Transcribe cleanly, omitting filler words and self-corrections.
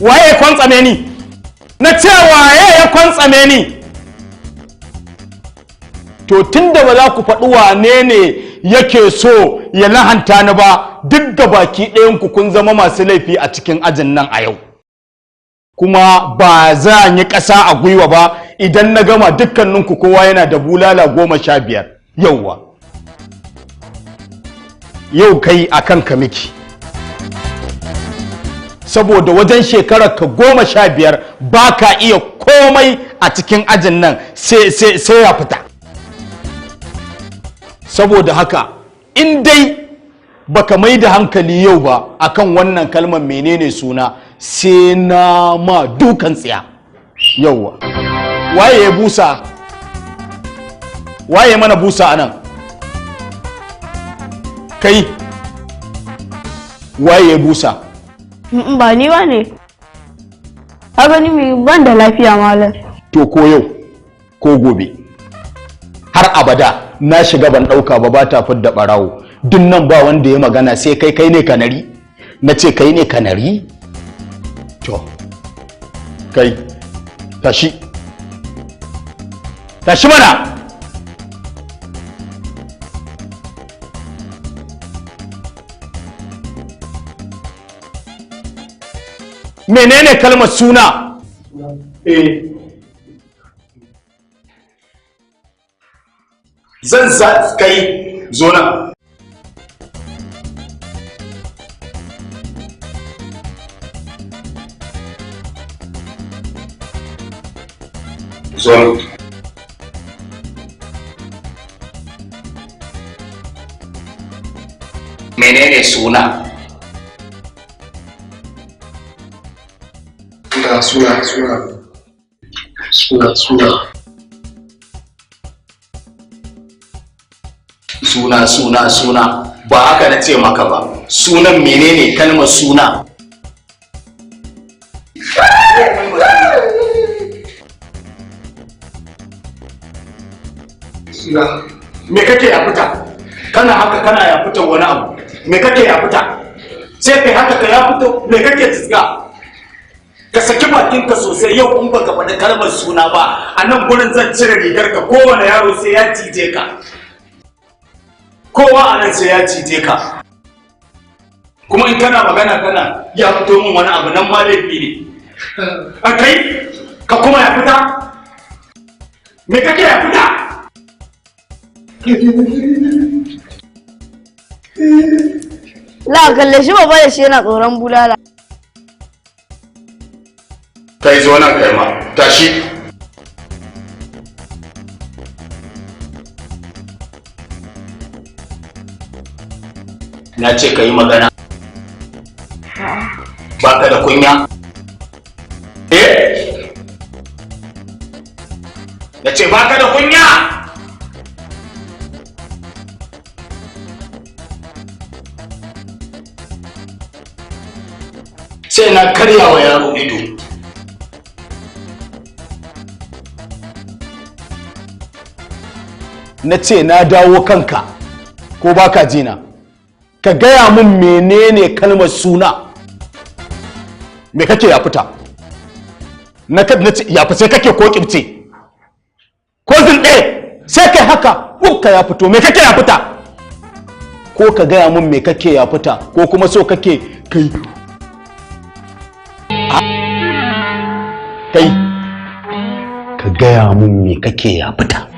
waye kwantsame ni na ce waye ya kwantsame ni to tunda ba za ku faɗi wane ne yake so ya lahanta ni ba duk da baki ɗayanku kun zama masu laifi a cikin ajin nan a yau kuma ba za yi ƙasa a gwiwa ba idan na gama dukkaninku kowa yana da bulala 15 yauwa yau kai akan ka miki saboda wajen shekarar ka 15 ba ka iya komai a cikin ajin nan sai ya fita saboda haka in dai baka mai da hankali yau ba akan wannan kalmar menene suna sai na ma dukan tsiya yauwa waye ya busa waye mana busa anan kai waye ya busa ba ni ba ne haka ni mai ban da lafiya malam to ko yau ko gobe har abada na shiga ban dauka ba ta fidda barawo duk nan ba wanda ya magana sai kai ne kanari na ce kai ne kanari to kai tashi mana menene kalmar suna zan za kai zo nan zo menene suna suna ba haka na ce maka ba sunan menene kalmar suna me kake ya fita kana haka kana ya fita wani abu me kake ya fita sai kai haka ka ya fito me kake tsika ka saki bakinka sosai yau in baka faɗi kalmar suna ba a nan gurin zan cire rigar ka kowane yaro sai ya cije ka kowa a nan sai ya cije ka kuma in kana magana kana ya fito min wani abu nan ma laifi ne a kai ka kuma ya fita me kake ya fita la kalle shi baba da shi yana tsoron bulala kai zo nan kai ma tashi na ce ka yi magana ba ka da kunya na ce ba ka da kunya sai na karya wa yaro ido na ce na dawo kanka ko baka jina ka gaya min menene kalmar suna me kake ya fita na ce ya fi sai kake ko kibce ko zilɗe sai kai haka ka ya fito me kake ya fita ko ka gaya min me kake ya fita ko kuma so kake kai ka gaya min me kake ya fita